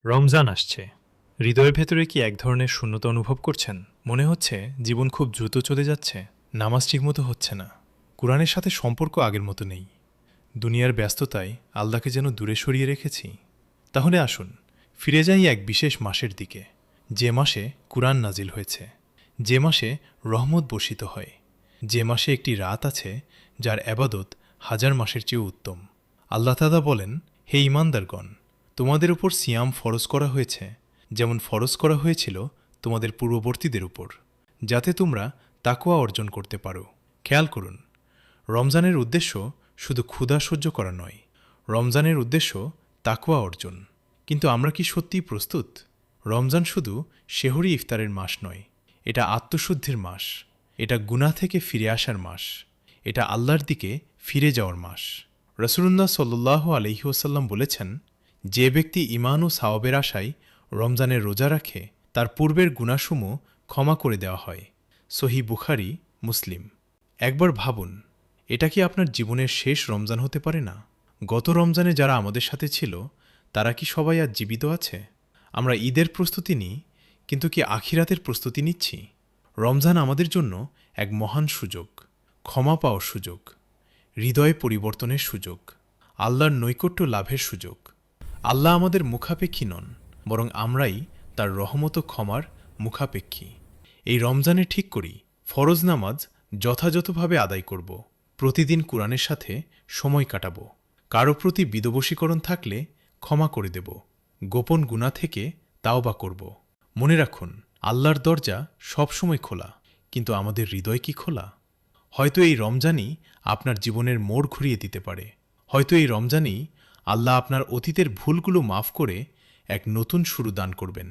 রমজান আসছে। হৃদয়ের ভেতরে কি এক ধরনের শূন্যতা অনুভব করছেন? মনে হচ্ছে জীবন খুব দ্রুত চলে যাচ্ছে, নামাজ ঠিকমতো হচ্ছে না, কোরআনের সাথে সম্পর্ক আগের মতো নেই, দুনিয়ার ব্যস্ততায় আল্লাহকে যেন দূরে সরিয়ে রেখেছি। তাহলে আসুন ফিরে যাই এক বিশেষ মাসের দিকে, যে মাসে কুরআন নাজিল হয়েছে, যে মাসে রহমত বর্ষিত হয়, যে মাসে একটি রাত আছে যার এবাদত হাজার মাসের চেয়েও উত্তম। আল্লাহ তাআলা বলেন, হে ঈমানদারগণ, তোমাদের উপর সিয়াম ফরজ করা হয়েছে, যেমন ফরজ করা হয়েছিল তোমাদের পূর্ববর্তীদের উপর, যাতে তোমরা তাকওয়া অর্জন করতে পারো। খেয়াল করুন, রমজানের উদ্দেশ্য শুধু ক্ষুধা সহ্য করা নয়, রমজানের উদ্দেশ্য তাকওয়া অর্জন। কিন্তু আমরা কি সত্যিই প্রস্তুত? রমজান শুধু সেহরি ইফতারের মাস নয়, এটা আত্মশুদ্ধির মাস, এটা গুনাহ থেকে ফিরে আসার মাস, এটা আল্লাহর দিকে ফিরে যাওয়ার মাস। রাসূলুল্লাহ সাল্লাল্লাহু আলাইহি ওয়াসাল্লাম বলেছেন, যে ব্যক্তি ঈমান ও সাওয়াবের আশায় রমজানের রোজা রাখে, তার পূর্বের গুনাহসমূহ ক্ষমা করে দেওয়া হয়। সহিহ বুখারী, মুসলিম। একবার ভাবুন, এটা কি আপনার জীবনের শেষ রমজান হতে পারে না? গত রমজানে যারা আমাদের সাথে ছিল, তারা কি সবাই আজ জীবিত আছে? আমরা ঈদের প্রস্তুতি নিই, কিন্তু কি আখিরাতের প্রস্তুতি নিচ্ছি? রমজান আমাদের জন্য এক মহান সুযোগ, ক্ষমা পাওয়ার সুযোগ, হৃদয় পরিবর্তনের সুযোগ, আল্লাহর নৈকট্য লাভের সুযোগ। আল্লাহ আমাদের মুখাপেক্ষী নন, বরং আমরাই তার রহমত ও ক্ষমার মুখাপেক্ষী। এই রমজানে ঠিক করি, ফরজ নামাজ যথাযথভাবে আদায় করব, প্রতিদিন কুরআনের সাথে সময় কাটাব, কারো প্রতি বিদবশীকরণ থাকলে ক্ষমা করে দেব, গোপন গুনাহ থেকে তাওবা করব। মনে রাখুন, আল্লাহর দরজা সবসময় খোলা, কিন্তু আমাদের হৃদয় কি খোলা? হয়তো এই রমজানই আপনার জীবনের মোড় ঘুরিয়ে দিতে পারে। হয়তো এই রমজানই আল্লাহ আপনার অতীতের ভুলগুলো মাফ করে এক নতুন শুরু দান করবেন।